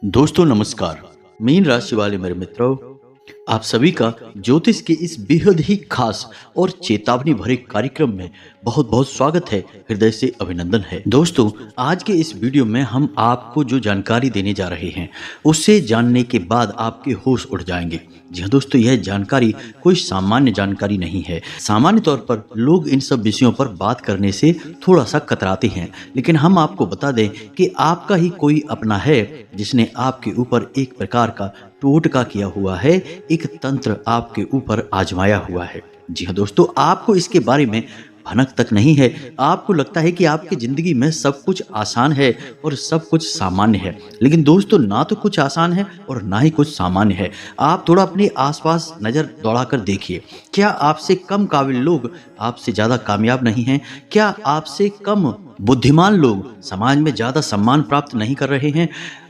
दोस्तों नमस्कार। मीन राशि वाले मेरे मित्रों, आप सभी का ज्योतिष के इस बेहद ही खास और चेतावनी भरे कार्यक्रम में बहुत बहुत स्वागत है, हृदय से अभिनंदन है। दोस्तों, आज के इस वीडियो में हम आपको जो जानकारी देने जा रहे हैं उससे जानने के बाद आपके होश उड़ जाएंगे। जी हाँ दोस्तों, यह जानकारी कोई सामान्य जानकारी नहीं है। सामान्य तौर पर लोग इन सब विषयों पर बात करने से थोड़ा सा कतराते हैं, लेकिन हम आपको बता दें कि आपका ही कोई अपना है जिसने आपके ऊपर एक प्रकार का टोटका किया हुआ है, एक तंत्र आपके ऊपर आजमाया हुआ है। जी हाँ दोस्तों, आपको इसके बारे में भनक तक नहीं है। आपको लगता है कि आपकी जिंदगी में सब कुछ आसान है और सब कुछ सामान्य है, लेकिन दोस्तों ना तो कुछ आसान है और ना ही कुछ सामान्य है। आप थोड़ा अपने आसपास नजर दौड़ाकर देखिए। क्या आपसे कम काबिल लोग आपसे ज्यादा कामयाब नहीं हैं? क्या आपसे कम बुद्धिमान लोग समाज में ज्यादा सम्मान प्राप्त नहीं कर रहे हैं?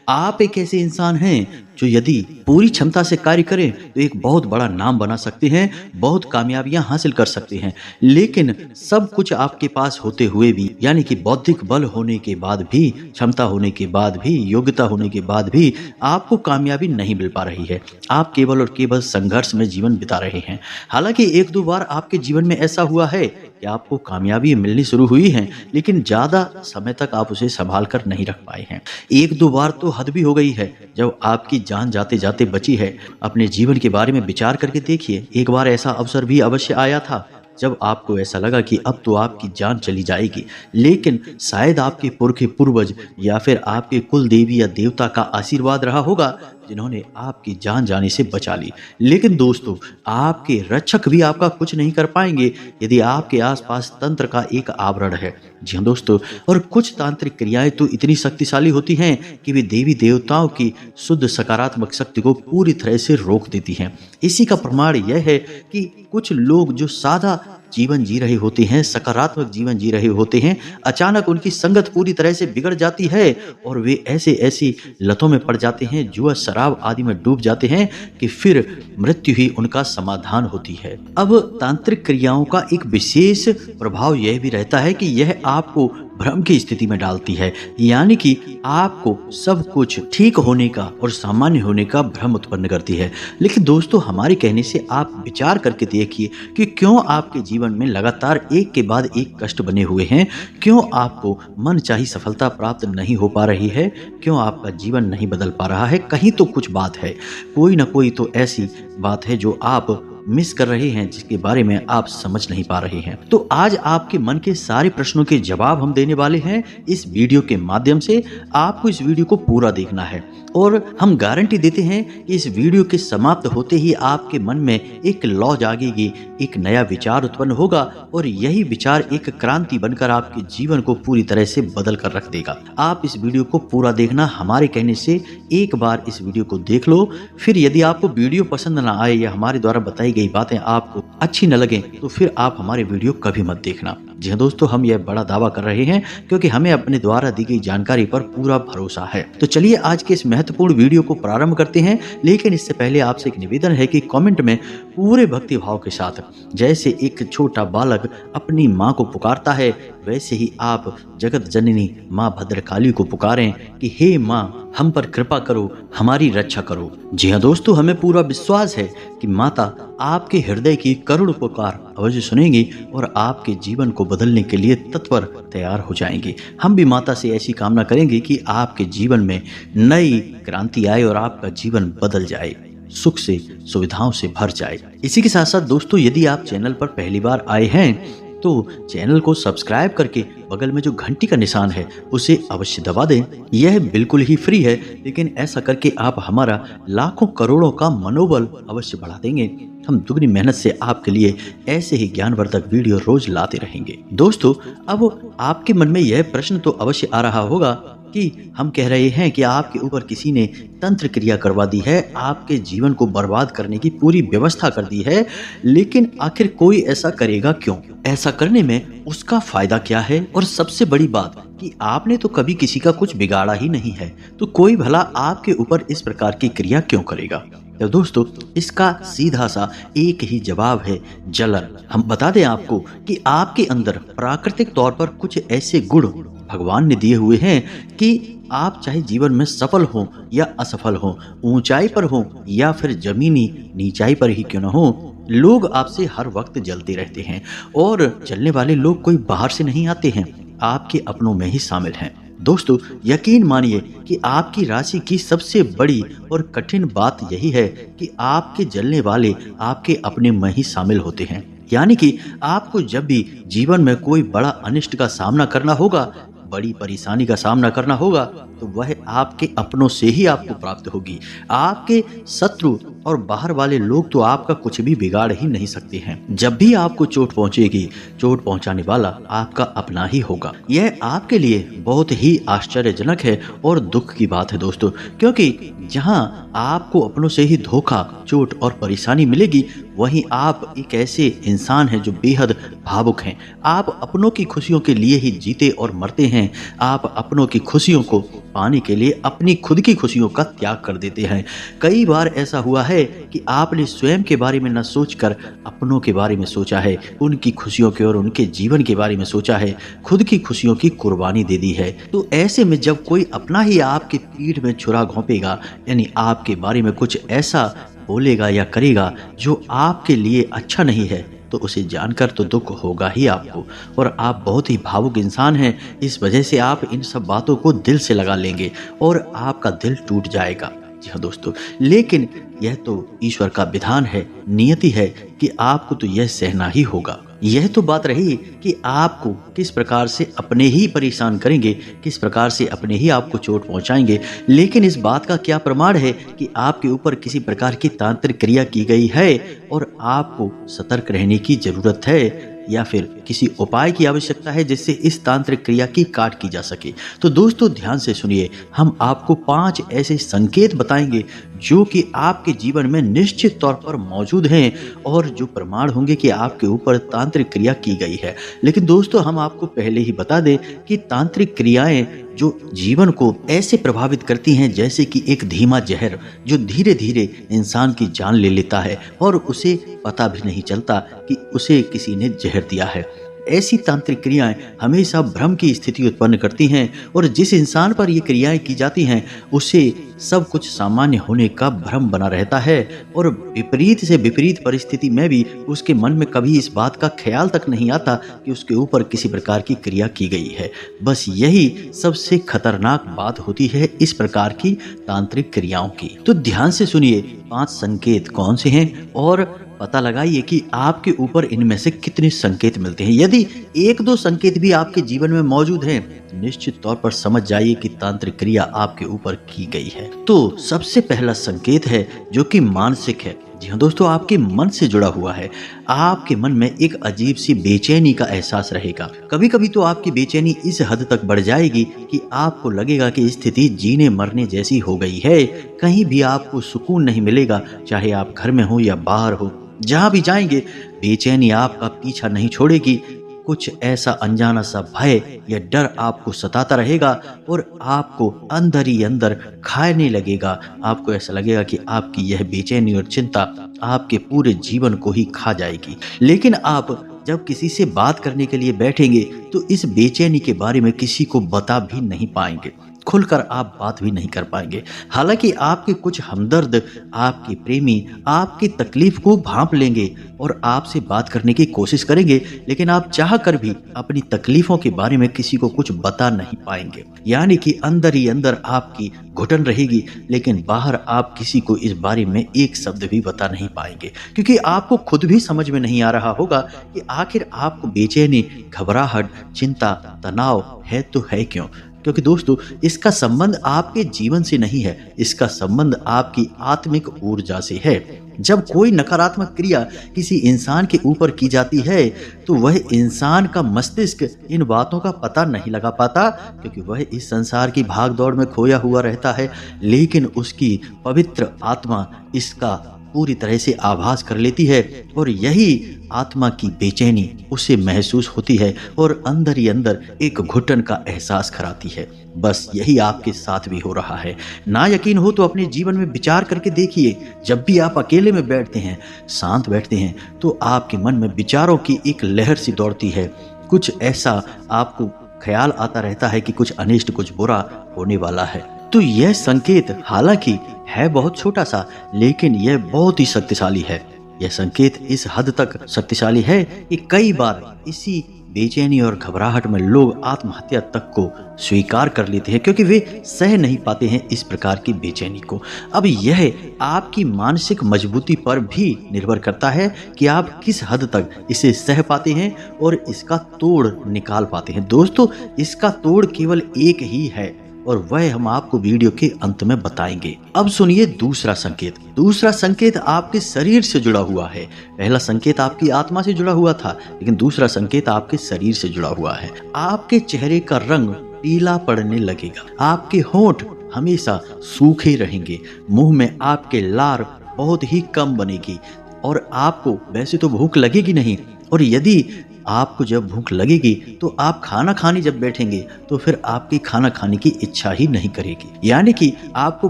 आप एक ऐसे इंसान हैं जो यदि पूरी क्षमता से कार्य करें तो एक बहुत बड़ा नाम बना सकते हैं, बहुत कामयाबियां हासिल कर सकते हैं, लेकिन सब कुछ आपके पास होते हुए भी, यानी कि बौद्धिक बल होने के बाद भी, क्षमता होने के बाद भी, योग्यता होने के बाद भी आपको कामयाबी नहीं मिल पा रही है। आप केवल और केवल संघर्ष में जीवन बिता रहे हैं। हालांकि एक दो बार आपके जीवन में ऐसा हुआ है कि आपको कामयाबी मिलनी शुरू हुई है, लेकिन ज्यादा समय तक आप उसे संभाल कर नहीं रख पाए हैं। एक दो बार तो हद भी हो गई है जब आपकी जान जाते जाते बची है। अपने जीवन के बारे में विचार करके देखिए। एक बार ऐसा अवसर भी अवश्य आया था जब आपको ऐसा लगा कि अब तो आपकी जान चली जाएगी, लेकिन शायद आपके पुरखे पूर्वज या फिर आपके कुल देवी या देवता का आशीर्वाद रहा होगा जिन्होंने आपकी जान जाने से बचा ली। लेकिन दोस्तों, आपके रक्षक भी आपका कुछ नहीं कर पाएंगे यदि आपके आसपास तंत्र का एक आवरण है। जी हाँ दोस्तों, और कुछ तांत्रिक क्रियाएं तो इतनी शक्तिशाली होती हैं कि वे देवी देवताओं की शुद्ध सकारात्मक शक्ति को पूरी तरह से रोक देती हैं। इसी का प्रमाण यह है कि कुछ लोग जो सादा जीवन जी रहे होते हैं, सकारात्मक जीवन जी रहे होते हैं, अचानक उनकी संगत पूरी तरह से बिगड़ जाती है और वे ऐसी लतों में पड़ जाते हैं, जुआ शराब आदि में डूब जाते हैं कि फिर मृत्यु ही उनका समाधान होती है। अब तांत्रिक क्रियाओं का एक विशेष प्रभाव यह भी रहता है कि यह आपको भ्रम की स्थिति में डालती है, यानी कि आपको सब कुछ ठीक होने का और सामान्य होने का भ्रम उत्पन्न करती है। लेकिन दोस्तों, हमारे कहने से आप विचार करके देखिए कि क्यों आपके जीवन में लगातार एक के बाद एक कष्ट बने हुए हैं, क्यों आपको मनचाही सफलता प्राप्त नहीं हो पा रही है, क्यों आपका जीवन नहीं बदल पा रहा है। कहीं तो कुछ बात है, कोई ना कोई तो ऐसी बात है जो आप मिस कर रहे हैं, जिसके बारे में आप समझ नहीं पा रहे हैं। तो आज आपके मन के सारे प्रश्नों के जवाब हम देने वाले हैं इस वीडियो के माध्यम से। आपको इस वीडियो को पूरा देखना है और हम गारंटी देते हैं कि इस वीडियो के समाप्त होते ही आपके मन में एक लौ जागेगी, एक नया विचार उत्पन्न होगा और यही विचार एक क्रांति बनकर आपके जीवन को पूरी तरह से बदल कर रख देगा। आप इस वीडियो को पूरा देखना। हमारे कहने से एक बार इस वीडियो को देख लो, फिर यदि आपको वीडियो पसंद ना आए या हमारे द्वारा बताई गई बातें आपको अच्छी न लगे तो फिर आप हमारे वीडियो कभी मत देखना। जी हाँ दोस्तों, हम यह बड़ा दावा कर रहे हैं क्योंकि हमें अपने द्वारा दी गई जानकारी पर पूरा भरोसा है। तो चलिए आज के इस महत्वपूर्ण वीडियो को प्रारंभ करते हैं, लेकिन इससे पहले आपसे एक निवेदन है कि कमेंट में पूरे भक्ति भाव के साथ, जैसे एक छोटा बालक अपनी माँ को पुकारता है, वैसे ही आप जगत जननी माँ भद्रकाली को पुकारें कि हे माँ, हम पर कृपा करो, हमारी रक्षा करो। जी हाँ दोस्तों, हमें पूरा विश्वास है कि माता आपके हृदय की करुण पुकार अवश्य सुनेंगी और आपके जीवन को बदलने के लिए तत्पर तैयार हो जाएंगी। हम भी माता से ऐसी कामना करेंगे कि आपके जीवन में नई क्रांति आए और आपका जीवन बदल जाए, सुख से सुविधाओं से भर जाए। इसी के साथ साथ दोस्तों, यदि आप चैनल पर पहली बार आए हैं तो चैनल को सब्सक्राइब करके बगल में जो घंटी का निशान है उसे अवश्य दबा दें। यह बिल्कुल ही फ्री है, लेकिन ऐसा करके आप हमारा लाखों करोड़ों का मनोबल अवश्य बढ़ा देंगे। हम दुगनी मेहनत से आपके लिए ऐसे ही ज्ञानवर्धक वीडियो रोज लाते रहेंगे। दोस्तों, अब आपके मन में यह प्रश्न तो अवश्य आ रहा होगा कि हम कह रहे हैं कि आपके ऊपर किसी ने तंत्र क्रिया करवा दी है, आपके जीवन को बर्बाद करने की पूरी व्यवस्था कर दी है, लेकिन आखिर कोई ऐसा करेगा क्यों? ऐसा करने में उसका फायदा क्या है? और सबसे बड़ी बात कि आपने तो कभी किसी का कुछ बिगाड़ा ही नहीं है, तो कोई भला आपके ऊपर इस प्रकार की क्रिया क्यों करेगा? तो दोस्तों इसका सीधा सा एक ही जवाब है, जलन। हम बता दें आपको कि आपके अंदर प्राकृतिक तौर पर कुछ ऐसे गुण भगवान ने दिए हुए हैं कि आप चाहे जीवन में सफल हो या असफल हो, ऊंचाई पर हो या फिर जमीनी नीचाई पर ही क्यों न हो, लोग आपसे हर वक्त जलते रहते हैं। और जलने वाले लोग कोई बाहर से नहीं आते हैं, आपके अपनों में ही शामिल हैं। दोस्तों यकीन मानिए कि आपकी राशि की सबसे बड़ी और कठिन बात यही है कि आपके जलने वाले आपके अपने में ही शामिल होते हैं। यानी कि आपको जब भी जीवन में कोई बड़ा अनिष्ट का सामना करना होगा, बड़ी परेशानी का सामना करना होगा, तो वह आपके अपनों से ही आपको प्राप्त होगी। आपके शत्रु और बाहर वाले लोग तो आपका कुछ भी बिगाड़ ही नहीं सकते हैं। जब भी आपको चोट पहुंचेगी, चोट पहुंचाने वाला आपका अपना ही होगा। यह आपके लिए बहुत ही आश्चर्यजनक है और दुख की बात है दोस्तों, क्योंकि जहां आपको अपनों से ही धोखा, चोट और परेशानी मिलेगी, वहीं आप एक ऐसे इंसान हैं जो बेहद भावुक हैं। आप अपनों की खुशियों के लिए ही जीते और मरते हैं। आप अपनों की खुशियों को पाने के लिए अपनी खुद की खुशियों का त्याग कर देते हैं। कई बार ऐसा हुआ है कि आपने स्वयं के बारे में न सोचकर अपनों के बारे में सोचा है, उनकी खुशियों के और उनके जीवन के बारे में सोचा है, खुद की खुशियों की कुर्बानी दे दी है। तो ऐसे में जब कोई अपना ही आपके पीठ में छुरा घोंपेगा, यानी आपके बारे में कुछ ऐसा बोलेगा या करेगा जो आपके लिए अच्छा नहीं है, तो उसे जानकर तो दुख होगा ही आपको। और आप बहुत ही भावुक इंसान हैं, इस वजह से आप इन सब बातों को दिल से लगा लेंगे और आपका दिल टूट जाएगा। जी हाँ दोस्तों, लेकिन यह तो ईश्वर का विधान है, नियति है कि आपको तो यह सहना ही होगा। यह तो बात रही कि आपको किस प्रकार से अपने ही परेशान करेंगे, किस प्रकार से अपने ही आपको चोट पहुंचाएंगे, लेकिन इस बात का क्या प्रमाण है कि आपके ऊपर किसी प्रकार की तांत्रिक क्रिया की गई है और आपको सतर्क रहने की जरूरत है, या फिर किसी उपाय की आवश्यकता है जिससे इस तांत्रिक क्रिया की काट की जा सके। तो दोस्तों ध्यान से सुनिए, हम आपको 5 ऐसे संकेत बताएंगे जो कि आपके जीवन में निश्चित तौर पर मौजूद हैं और जो प्रमाण होंगे कि आपके ऊपर तांत्रिक क्रिया की गई है। लेकिन दोस्तों हम आपको पहले ही बता दें कि तांत्रिक क्रियाएं जो जीवन को ऐसे प्रभावित करती हैं जैसे कि एक धीमा जहर जो धीरे धीरे इंसान की जान ले लेता है और उसे पता भी नहीं चलता कि उसे किसी ने जहर दिया है। ऐसी तांत्रिक क्रियाएं हमेशा भ्रम की स्थिति उत्पन्न करती हैं और जिस इंसान पर ये क्रियाएं की जाती हैं उसे सब कुछ सामान्य होने का भ्रम बना रहता है और विपरीत से विपरीत परिस्थिति में भी उसके मन में कभी इस बात का ख्याल तक नहीं आता कि उसके ऊपर किसी प्रकार की क्रिया की गई है। बस यही सबसे खतरनाक बात होती है इस प्रकार की तांत्रिक क्रियाओं की। तो ध्यान से सुनिए, 5 संकेत कौन से हैं और पता लगाइए कि आपके ऊपर इनमें से कितने संकेत मिलते हैं। यदि 1-2 संकेत भी आपके जीवन में मौजूद हैं, निश्चित तौर पर समझ जाइए कि तांत्रिक क्रिया आपके ऊपर की गई है। तो सबसे पहला संकेत है जो कि मानसिक है। जी हाँ दोस्तों, आपके मन से जुड़ा हुआ है। आपके मन में एक अजीब सी बेचैनी का एहसास रहेगा। कभी कभी तो आपकी बेचैनी इस हद तक बढ़ जाएगी कि आपको लगेगा कि स्थिति जीने मरने जैसी हो गई है। कहीं भी आपको सुकून नहीं मिलेगा, चाहे आप घर में हो या बाहर हो। जहां भी जाएंगे बेचैनी आपका पीछा नहीं छोड़ेगी। कुछ ऐसा अनजाना सा भय या डर आपको सताता रहेगा और आपको अंदर ही अंदर खाने लगेगा। आपको ऐसा लगेगा कि आपकी यह बेचैनी और चिंता आपके पूरे जीवन को ही खा जाएगी। लेकिन आप जब किसी से बात करने के लिए बैठेंगे तो इस बेचैनी के बारे में किसी को बता भी नहीं पाएंगे, खुलकर आप बात भी नहीं कर पाएंगे। हालांकि आपके कुछ हमदर्द, आपके प्रेमी आपकी तकलीफ को भांप लेंगे और आपसे बात करने की कोशिश करेंगे, लेकिन आप चाह कर भी अपनी तकलीफों के बारे में किसी को कुछ बता नहीं पाएंगे। यानी कि अंदर ही अंदर आपकी घुटन रहेगी, लेकिन बाहर आप किसी को इस बारे में एक शब्द भी बता नहीं पाएंगे, क्योंकि आपको खुद भी समझ में नहीं आ रहा होगा कि आखिर आपको बेचैनी, घबराहट, चिंता, तनाव है तो है क्यों। क्योंकि दोस्तों इसका संबंध आपके जीवन से नहीं है, इसका संबंध आपकी आत्मिक ऊर्जा से है। जब कोई नकारात्मक क्रिया किसी इंसान के ऊपर की जाती है तो वह इंसान का मस्तिष्क इन बातों का पता नहीं लगा पाता, क्योंकि वह इस संसार की भाग दौड़ में खोया हुआ रहता है। लेकिन उसकी पवित्र आत्मा इसका पूरी तरह से आभास कर लेती है और यही आत्मा की बेचैनी उसे महसूस होती है और अंदर ही अंदर एक घुटन का एहसास कराती है। बस यही आपके साथ भी हो रहा है। ना यकीन हो तो अपने जीवन में विचार करके देखिए, जब भी आप अकेले में बैठते हैं, शांत बैठते हैं, तो आपके मन में विचारों की एक लहर सी दौड़ती है। कुछ ऐसा आपको ख्याल आता रहता है कि कुछ अनिष्ट, कुछ बुरा होने वाला है। तो यह संकेत हालांकि है बहुत छोटा सा, लेकिन यह बहुत ही शक्तिशाली है। यह संकेत इस हद तक शक्तिशाली है कि कई बार इसी बेचैनी और घबराहट में लोग आत्महत्या तक को स्वीकार कर लेते हैं, क्योंकि वे सह नहीं पाते हैं इस प्रकार की बेचैनी को। अब यह आपकी मानसिक मजबूती पर भी निर्भर करता है कि आप किस हद तक इसे सह पाते हैं और इसका तोड़ निकाल पाते हैं। दोस्तों, इसका तोड़ केवल एक ही है और वह हम आपको वीडियो के अंत में बताएंगे। अब सुनिए दूसरा संकेत। दूसरा संकेत आपके शरीर से जुड़ा हुआ है। पहला संकेत आपकी आत्मा से जुड़ा हुआ था, लेकिन दूसरा संकेत आपके शरीर से जुड़ा हुआ है। आपके चेहरे का रंग पीला पड़ने लगेगा, आपके होंठ हमेशा सूखे रहेंगे, मुंह में आपके लार बहुत ही कम बनेगी और आपको वैसे तो भूख लगेगी नहीं, और यदि आपको जब भूख लगेगी तो आप खाना खाने जब बैठेंगे तो फिर आपकी खाना खाने की इच्छा ही नहीं करेगी। यानी कि आपको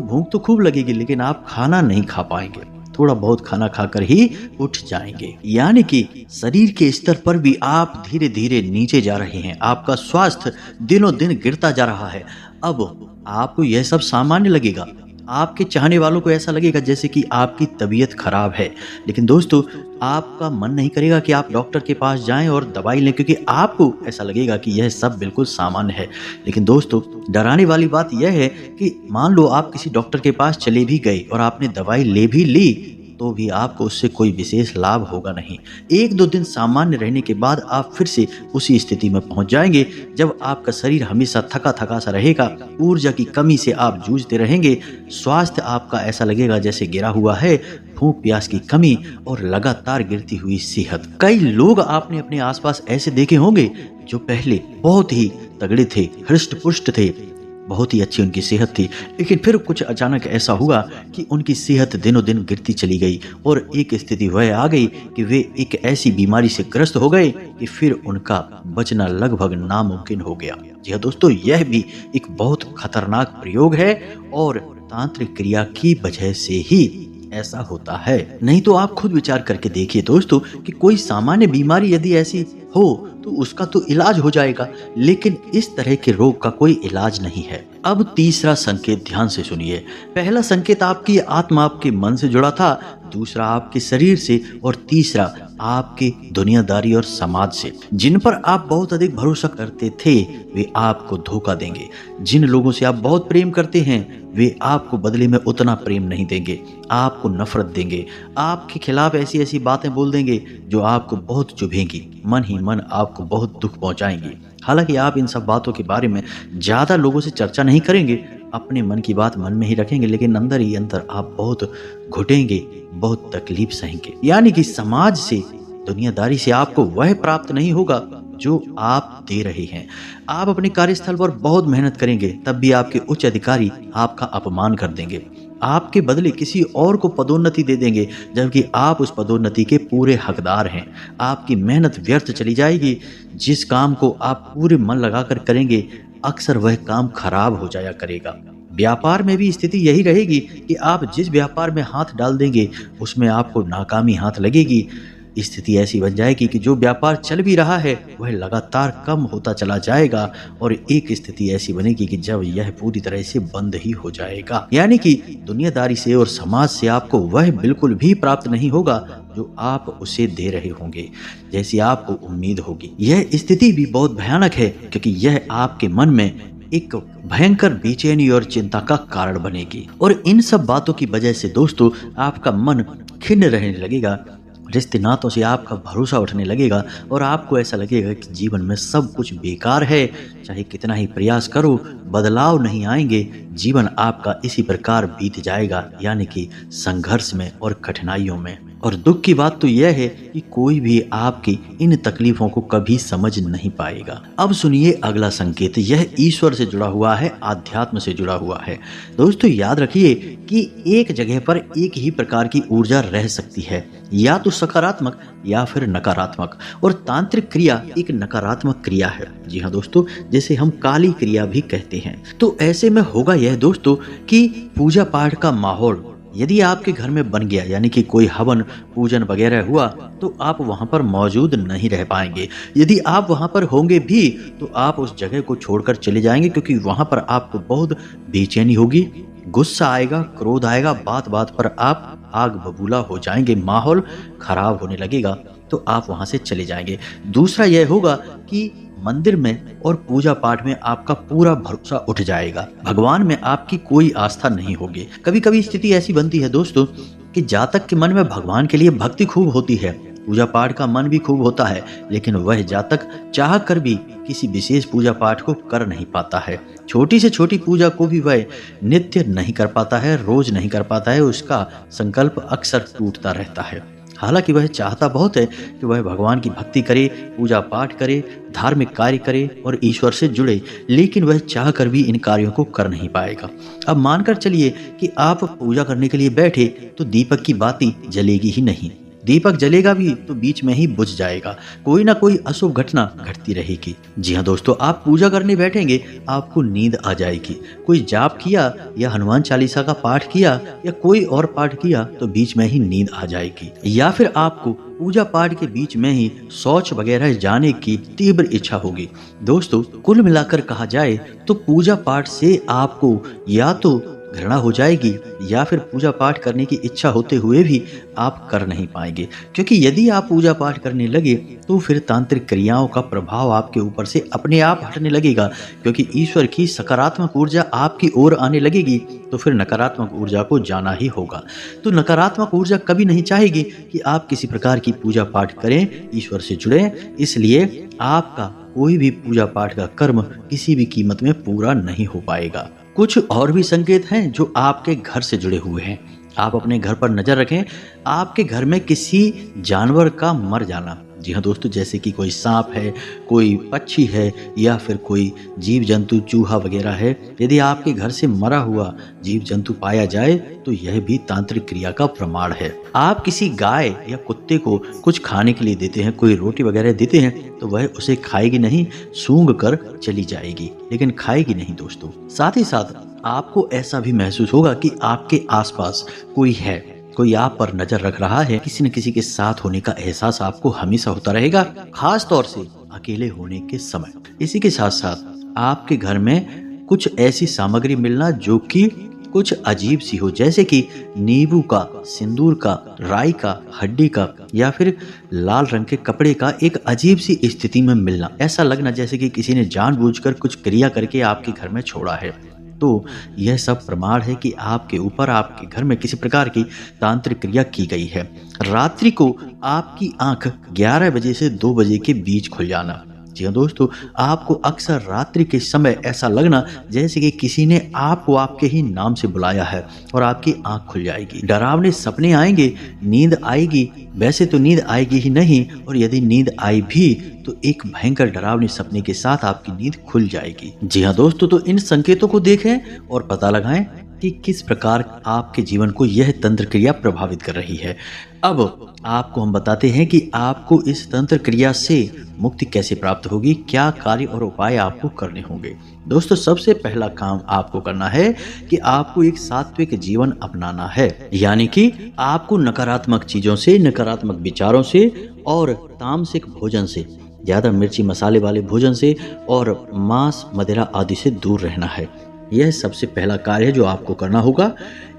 भूख तो खूब लगेगी, लेकिन आप खाना नहीं खा पाएंगे, थोड़ा बहुत खाना खाकर ही उठ जाएंगे। यानी कि शरीर के स्तर पर भी आप धीरे धीरे नीचे जा रहे हैं, आपका स्वास्थ्य दिनों दिन गिरता जा रहा है। अब आपको यह सब सामान्य लगेगा, आपके चाहने वालों को ऐसा लगेगा जैसे कि आपकी तबीयत खराब है, लेकिन दोस्तों आपका मन नहीं करेगा कि आप डॉक्टर के पास जाएं और दवाई लें, क्योंकि आपको ऐसा लगेगा कि यह सब बिल्कुल सामान्य है। लेकिन दोस्तों, डराने वाली बात यह है कि मान लो आप किसी डॉक्टर के पास चले भी गए और आपने दवाई ले भी ली, तो भी आपको उससे कोई विशेष लाभ होगा नहीं। एक दो दिन सामान्य रहने के बाद आप फिर से उसी स्थिति में पहुंच जाएंगे जब आपका शरीर हमेशा थका थका सा रहेगा, ऊर्जा की कमी से आप जूझते रहेंगे, स्वास्थ्य आपका ऐसा लगेगा जैसे गिरा हुआ है, भूख प्यास की कमी और लगातार गिरती हुई सेहत। कई लोग आपने अपने आसपास ऐसे देखे होंगे जो पहले बहुत ही तगड़े थे, हृष्ट पुष्ट थे, बहुत ही अच्छी उनकी सेहत थी, लेकिन फिर कुछ अचानक ऐसा हुआ कि उनकी सेहत दिनों दिन गिरती चली गई और एक स्थिति वह आ गई कि वे एक ऐसी बीमारी से ग्रस्त हो गए कि फिर उनका बचना लगभग नामुमकिन हो गया। जी हाँ दोस्तों, यह भी एक बहुत खतरनाक प्रयोग है और तांत्रिक क्रिया की वजह से ही ऐसा होता है। नहीं तो आप खुद विचार करके देखिए दोस्तों कि कोई सामान्य बीमारी यदि ऐसी हो तो उसका तो इलाज हो जाएगा, लेकिन इस तरह के रोग का कोई इलाज नहीं है। अब तीसरा संकेत ध्यान से सुनिए। पहला संकेत आपकी आत्मा, आपके मन से जुड़ा था, दूसरा आपके शरीर से और तीसरा आपके दुनियादारी और समाज से। जिन पर आप बहुत अधिक भरोसा करते थे वे आपको धोखा देंगे। जिन लोगों से आप बहुत प्रेम करते हैं वे आपको बदले में उतना प्रेम नहीं देंगे, आपको नफरत देंगे, आपके खिलाफ ऐसी ऐसी बातें बोल देंगे जो आपको बहुत चुभेंगी, मन ही मन आपको बहुत दुख पहुंचाएंगी। हालांकि आप इन सब बातों के बारे में ज्यादा लोगों से चर्चा नहीं करेंगे, अपने मन की बात मन में ही रखेंगे, लेकिन अंदर ही अंदर आप बहुत घुटेंगे, बहुत तकलीफ सहेंगे। यानी कि समाज से, दुनियादारी से आपको वह प्राप्त नहीं होगा जो आप दे रहे हैं। आप अपने कार्यस्थल पर बहुत मेहनत करेंगे, तब भी आपके उच्च अधिकारी आपका अपमान कर देंगे, आपके बदले किसी और को पदोन्नति दे देंगे, जबकि आप उस पदोन्नति के पूरे हकदार हैं। आपकी मेहनत व्यर्थ चली जाएगी। जिस काम को आप पूरे मन लगाकर करेंगे अक्सर वह काम खराब हो जाया करेगा। व्यापार में भी स्थिति यही रहेगी कि आप जिस व्यापार में हाथ डाल देंगे उसमें आपको नाकामी हाथ लगेगी। स्थिति ऐसी बन जाएगी कि जो व्यापार चल भी रहा है वह लगातार कम होता चला जाएगा और एक स्थिति ऐसी बनेगी कि जब यह पूरी तरह से बंद ही हो जाएगा। यानी कि दुनियादारी से और समाज से आपको वह बिल्कुल भी प्राप्त नहीं होगा जो आप उसे दे रहे होंगे, जैसी आपको उम्मीद होगी। यह स्थिति भी बहुत भयानक है क्योंकि यह आपके मन में एक भयंकर बेचैनी और चिंता का कारण बनेगी। और इन सब बातों की वजह से दोस्तों आपका मन खिन्न रहने लगेगा, रिश्ते नातों से आपका भरोसा उठने लगेगा और आपको ऐसा लगेगा कि जीवन में सब कुछ बेकार है, चाहे कितना ही प्रयास करो बदलाव नहीं आएंगे, जीवन आपका इसी प्रकार बीत जाएगा, यानी कि संघर्ष में और कठिनाइयों में। और दुख की बात तो यह है कि कोई भी आपकी इन तकलीफों को कभी समझ नहीं पाएगा। अब सुनिए अगला संकेत, यह ईश्वर से जुड़ा हुआ है, आध्यात्म से जुड़ा हुआ है। दोस्तों याद रखिए कि एक जगह पर एक ही प्रकार की ऊर्जा रह सकती है, या तो सकारात्मक या फिर नकारात्मक, और तांत्रिक क्रिया एक नकारात्मक क्रिया है। जी हाँ दोस्तों, जिसे हम काली क्रिया भी कहते हैं। तो ऐसे में होगा यह दोस्तों कि पूजा पाठ का माहौल यदि आपके घर में बन गया, यानी कि कोई हवन पूजन वगैरह हुआ, तो आप वहां पर मौजूद नहीं रह पाएंगे। यदि आप वहां पर होंगे भी तो आप उस जगह को छोड़कर चले जाएंगे, क्योंकि वहां पर आपको बहुत बेचैनी होगी, गुस्सा आएगा, क्रोध आएगा, बात बात पर आप आग बबूला हो जाएंगे, माहौल खराब होने लगेगा, तो आप वहां से चले जाएंगे। दूसरा यह होगा कि मंदिर में और पूजा पाठ में आपका पूरा भरोसा उठ जाएगा, भगवान में आपकी कोई आस्था नहीं होगी। कभी कभी स्थिति ऐसी बनती है दोस्तों कि जातक के मन में भगवान के लिए भक्ति खूब होती है, पूजा पाठ का मन भी खूब होता है, लेकिन वह जातक चाह कर भी किसी विशेष पूजा पाठ को कर नहीं पाता है। छोटी से छोटी पूजा को भी वह नित्य नहीं कर पाता है, रोज नहीं कर पाता है, उसका संकल्प अक्सर टूटता रहता है। हालांकि वह चाहता बहुत है कि वह भगवान की भक्ति करे, पूजा पाठ करे, धार्मिक कार्य करे और ईश्वर से जुड़े, लेकिन वह चाह कर भी इन कार्यों को कर नहीं पाएगा। अब मानकर चलिए कि आप पूजा करने के लिए बैठे तो दीपक की बाती जलेगी ही नहीं, दीपक जलेगा भी तो बीच में ही बुझ जाएगा, कोई ना कोई अशुभ घटना घटती रहेगी। जी हाँ दोस्तों, आप पूजा करने बैठेंगे, आपको नींद आ जाएगी। कोई जाप किया या हनुमान चालीसा का पाठ किया या कोई और पाठ किया तो बीच में ही नींद आ जाएगी, या फिर आपको पूजा पाठ के बीच में ही शौच वगैरह जाने की तीव्र इच्छा होगी। दोस्तों कुल मिलाकर कहा जाए तो पूजा पाठ से आपको या तो घृणा हो जाएगी या फिर पूजा पाठ करने की इच्छा होते हुए भी आप कर नहीं पाएंगे, क्योंकि यदि आप पूजा पाठ करने लगे तो फिर तांत्रिक क्रियाओं का प्रभाव आपके ऊपर से अपने आप हटने लगेगा, क्योंकि ईश्वर की सकारात्मक ऊर्जा आपकी ओर आने लगेगी, तो फिर नकारात्मक ऊर्जा को जाना ही होगा। तो नकारात्मक ऊर्जा कभी नहीं चाहेगी कि आप किसी प्रकार की पूजा पाठ करें, ईश्वर से जुड़ें, इसलिए आपका कोई भी पूजा पाठ का कर्म किसी भी कीमत में पूरा नहीं हो पाएगा। कुछ और भी संकेत हैं जो आपके घर से जुड़े हुए हैं। आप अपने घर पर नजर रखें, आपके घर में किसी जानवर का मर जाना। जी हाँ दोस्तों, जैसे कि कोई सांप है, कोई पक्षी है, या फिर कोई जीव जंतु चूहा वगैरह है, यदि आपके घर से मरा हुआ जीव जंतु पाया जाए तो यह भी तांत्रिक क्रिया का प्रमाण है। आप किसी गाय या कुत्ते को कुछ खाने के लिए देते हैं, कोई रोटी वगैरह देते हैं, तो वह उसे खाएगी नहीं, सूंघ कर चली जाएगी, लेकिन खाएगी नहीं दोस्तों। साथ ही साथ आपको ऐसा भी महसूस होगा कि आपके आसपास कोई है, कोई आप पर नजर रख रहा है, किसी न किसी के साथ होने का एहसास आपको हमेशा होता रहेगा, खास तौर से अकेले होने के समय। इसी के साथ साथ आपके घर में कुछ ऐसी सामग्री मिलना जो कि कुछ अजीब सी हो, जैसे कि नींबू का, सिंदूर का, राई का, हड्डी का, या फिर लाल रंग के कपड़े का एक अजीब सी स्थिति में मिलना। ऐसा लगना जैसे कि किसी ने जानबूझकर कुछ क्रिया करके आपके घर में छोड़ा है। तो यह सब प्रमाण है कि आपके ऊपर, आपके घर में किसी प्रकार की तांत्रिक क्रिया की गई है। रात्रि को आपकी आंख 11 बजे से 2 बजे के बीच खुल जाना। जी हाँ दोस्तों, आपको अक्सर रात्रि के समय ऐसा लगना जैसे कि किसी ने आपको आपके ही नाम से बुलाया है और आपकी आंख खुल जाएगी। डरावने सपने आएंगे, नींद आएगी, वैसे तो नींद आएगी ही नहीं, और यदि नींद आई भी तो एक भयंकर डरावने सपने के साथ आपकी नींद खुल जाएगी। जी हाँ दोस्तों, तो इन संकेतों को देखें और पता लगाएं कि किस प्रकार आपके जीवन को यह तंत्र क्रिया प्रभावित कर रही है। अब आपको हम बताते हैं कि आपको इस तंत्र क्रिया से मुक्ति कैसे प्राप्त होगी, क्या कार्य और उपाय आपको करने होंगे। दोस्तों सबसे पहला काम आपको करना है कि आपको एक सात्विक जीवन अपनाना है, यानी कि आपको नकारात्मक चीजों से, नकारात्मक विचारों से और तामसिक भोजन से, ज्यादा मिर्ची मसाले वाले भोजन से और मांस मदिरा आदि से दूर रहना है। यह सबसे पहला कार्य है जो आपको करना होगा।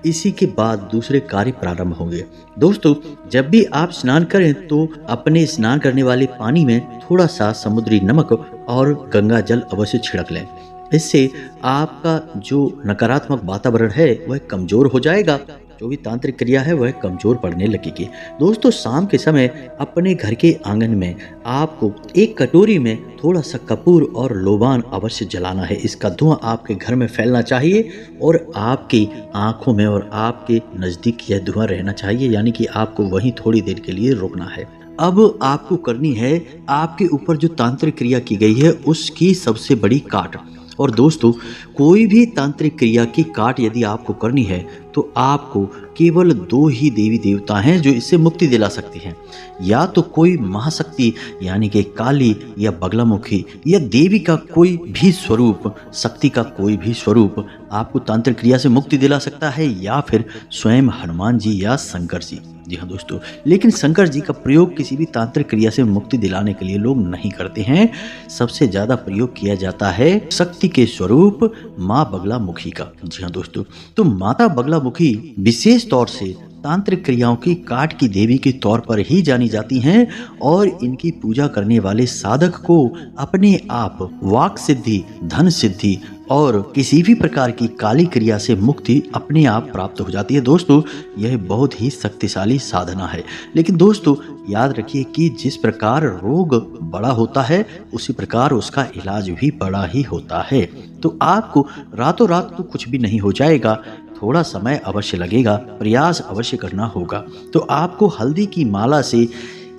इसी के बाद दूसरे कार्य प्रारंभ होंगे। दोस्तों जब भी आप स्नान करें तो अपने स्नान करने वाले पानी में थोड़ा सा समुद्री नमक और गंगा जल अवश्य छिड़क लें। इससे आपका जो नकारात्मक वातावरण है वह कमजोर हो जाएगा, जो भी तांत्रिक क्रिया है वह कमजोर पड़ने लगेगी। दोस्तों शाम के समय अपने घर के आंगन में आपको एक कटोरी में थोड़ा सा कपूर और लोबान अवश्य जलाना है। इसका धुआं आपके घर में फैलना चाहिए और आपकी आंखों में और आपके नजदीक यह धुआं रहना चाहिए, यानी कि आपको वहीं थोड़ी देर के लिए रुकना है। अब आपको करनी है आपके ऊपर जो तांत्रिक क्रिया की गई है उसकी सबसे बड़ी काट। और दोस्तों कोई भी तांत्रिक क्रिया की काट यदि आपको करनी है तो आपको केवल 2 ही देवी देवता हैं जो इससे मुक्ति दिला सकती हैं। या तो कोई महाशक्ति यानी कि काली या बगलामुखी या देवी का कोई भी स्वरूप, शक्ति का कोई भी स्वरूप आपको तांत्रिक क्रिया से मुक्ति दिला सकता है, या फिर स्वयं हनुमान जी या शंकर जी। जी हाँ दोस्तों, लेकिन शंकर जी का प्रयोग किसी भी तांत्रिक क्रिया से मुक्ति दिलाने के लिए लोग नहीं करते हैं। सबसे ज्यादा प्रयोग किया जाता है शक्ति के स्वरूप माँ बगलामुखी का। जी हाँ दोस्तों, तो माता बगलामुखी विशेष तौर से तांत्रिक क्रियाओं की काट की देवी के तौर पर ही जानी जाती हैं और इनकी पूजा करने वाले साधक को अपने आप वाक सिद्धि, धन सिद्धि और किसी भी प्रकार की काली क्रिया से मुक्ति अपने आप प्राप्त हो जाती है। दोस्तों यह बहुत ही शक्तिशाली साधना है। लेकिन दोस्तों याद रखिए कि जिस प्रकार रोग बड़ा होता है उसी प्रकार उसका इलाज भी बड़ा ही होता है। तो आपको रातों रात तो कुछ भी नहीं हो जाएगा, थोड़ा समय अवश्य लगेगा, प्रयास अवश्य करना होगा। तो आपको हल्दी की माला से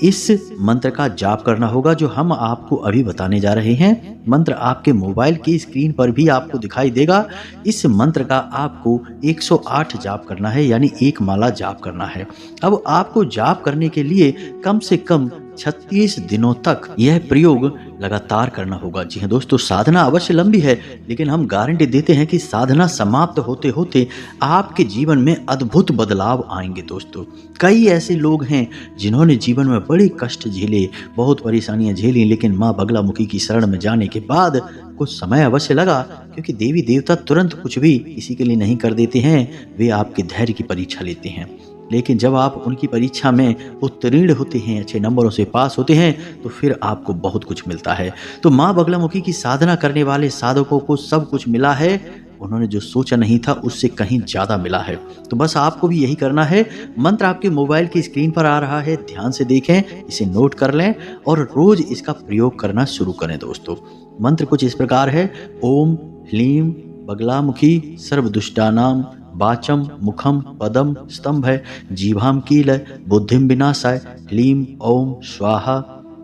इस मंत्र का जाप करना होगा जो हम आपको अभी बताने जा रहे हैं। मंत्र आपके मोबाइल की स्क्रीन पर भी आपको दिखाई देगा। इस मंत्र का आपको 108 जाप करना है, यानी 1 माला जाप करना है। अब आपको जाप करने के लिए कम से कम 36 दिनों तक यह प्रयोग लगातार करना होगा। जी हाँ दोस्तों, साधना अवश्य लंबी है, लेकिन हम गारंटी देते हैं कि साधना समाप्त होते होते आपके जीवन में अद्भुत बदलाव आएंगे। दोस्तों कई ऐसे लोग हैं जिन्होंने जीवन में बड़े कष्ट झेले, बहुत परेशानियां झेली, लेकिन माँ बगलामुखी की शरण में जाने के बाद कुछ समय अवश्य लगा, क्योंकि देवी देवता तुरंत कुछ भी किसी के लिए नहीं कर देते हैं, वे आपके धैर्य की परीक्षा लेते हैं। लेकिन जब आप उनकी परीक्षा में उत्तीर्ण होते हैं, अच्छे नंबरों से पास होते हैं, तो फिर आपको बहुत कुछ मिलता है। तो माँ बगलामुखी की साधना करने वाले साधकों को सब कुछ मिला है, उन्होंने जो सोचा नहीं था उससे कहीं ज्यादा मिला है। तो बस आपको भी यही करना है। मंत्र आपके मोबाइल की स्क्रीन पर आ रहा है, ध्यान से देखें, इसे नोट कर लें और रोज इसका प्रयोग करना शुरू करें। दोस्तों मंत्र कुछ इस प्रकार है: ओम ह्लीम बगलामुखी सर्वदुष्टानाम वाचम मुखम पदम स्तंभ है जीभाम कील बुद्धिम विनाशाय ह्लीम ओम स्वाहा।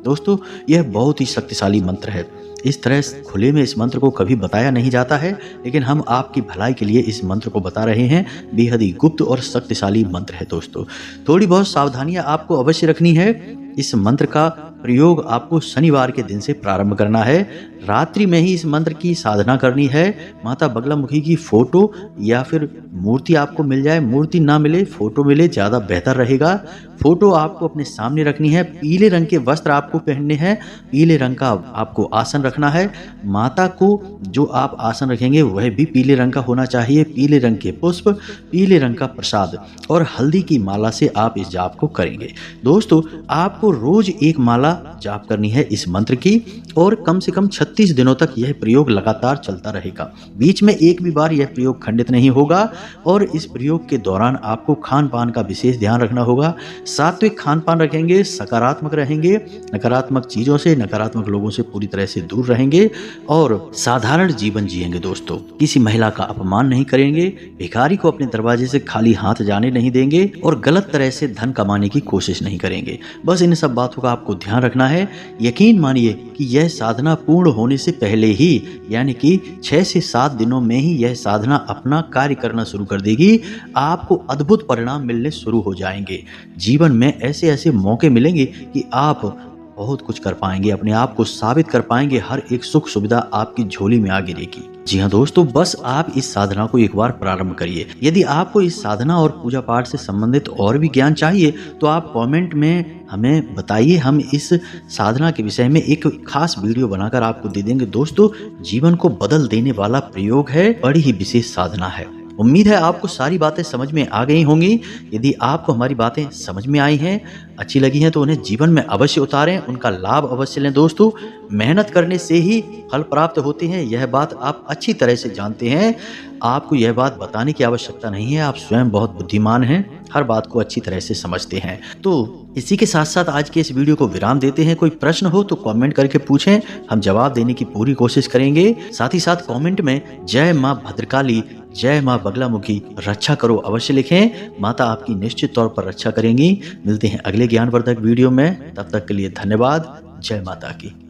दोस्तों यह बहुत ही शक्तिशाली मंत्र है। इस तरह खुले में इस मंत्र को कभी बताया नहीं जाता है, लेकिन हम आपकी भलाई के लिए इस मंत्र को बता रहे हैं। बेहद ही गुप्त और शक्तिशाली मंत्र है। दोस्तों थोड़ी बहुत सावधानियां आपको अवश्य रखनी है। इस मंत्र का प्रयोग आपको शनिवार के दिन से प्रारंभ करना है। रात्रि में ही इस मंत्र की साधना करनी है। माता बगलामुखी की फोटो या फिर मूर्ति आपको मिल जाए, मूर्ति ना मिले फोटो मिले ज़्यादा बेहतर रहेगा। फोटो आपको अपने सामने रखनी है। पीले रंग के वस्त्र आपको पहनने हैं, पीले रंग का आपको आसन रखना है। माता को जो आप आसन रखेंगे वह भी पीले रंग का होना चाहिए। पीले रंग के पुष्प, पीले रंग का प्रसाद और हल्दी की माला से आप इस जाप को करेंगे। दोस्तों आपको रोज 1 माला जाप करनी है इस मंत्र की, और कम से कम 36 दिनों तक यह प्रयोग लगातार चलता रहेगा। बीच में एक भी बार यह प्रयोग खंडित नहीं होगा। और इस प्रयोग के दौरान आपको खान पान का विशेष ध्यान रखना होगा। सात्विक खान पान रखेंगे, सकारात्मक रहेंगे, नकारात्मक चीजों से, नकारात्मक लोगों से पूरी तरह से दूर रहेंगे और साधारण जीवन जिएंगे। दोस्तों किसी महिला का अपमान नहीं करेंगे, भिखारी को अपने दरवाजे से खाली हाथ जाने नहीं देंगे और गलत तरह से धन कमाने की कोशिश नहीं करेंगे। बस इन सब बातों का आपको ध्यान रखना है। यकीन मानिए कि यह साधना पूर्ण होने से पहले ही, यानी कि 6 से 7 दिनों में ही यह साधना अपना कार्य करना शुरू कर देगी। आपको अद्भुत परिणाम मिलने शुरू हो जाएंगे। जीवन में ऐसे ऐसे मौके मिलेंगे कि आप बहुत कुछ कर पाएंगे, अपने आप को साबित कर पाएंगे। हर एक सुख सुविधा आपकी झोली में आ गिरेगी। जी हाँ दोस्तों, बस आप इस साधना को एक बार प्रारंभ करिए। यदि आपको इस साधना और पूजा पाठ से संबंधित और भी ज्ञान चाहिए तो आप कमेंट में हमें बताइए। हम इस साधना के विषय में एक खास वीडियो बनाकर आपको दे देंगे। दोस्तों जीवन को बदल देने वाला प्रयोग है, बड़ी ही विशेष साधना है। उम्मीद है आपको सारी बातें समझ में आ गई होंगी। यदि आपको हमारी बातें समझ में आई हैं, अच्छी लगी हैं, तो उन्हें जीवन में अवश्य उतारें, उनका लाभ अवश्य लें। दोस्तों, मेहनत करने से ही फल प्राप्त होते हैं, यह बात आप अच्छी तरह से जानते हैं। आपको यह बात बताने की आवश्यकता नहीं है, आप स्वयं बहुत बुद्धिमान हैं, हर बात को अच्छी तरह से समझते हैं। तो इसी के साथ साथ आज के इस वीडियो को विराम देते हैं। कोई प्रश्न हो तो कमेंट करके पूछें, हम जवाब देने की पूरी कोशिश करेंगे। साथ ही साथ कमेंट में जय माँ भद्रकाली, जय माँ बगलामुखी रक्षा करो अवश्य लिखें। माता आपकी निश्चित तौर पर रक्षा करेंगी। मिलते हैं अगले ज्ञानवर्धक वीडियो में, तब तक के लिए धन्यवाद। जय माता की।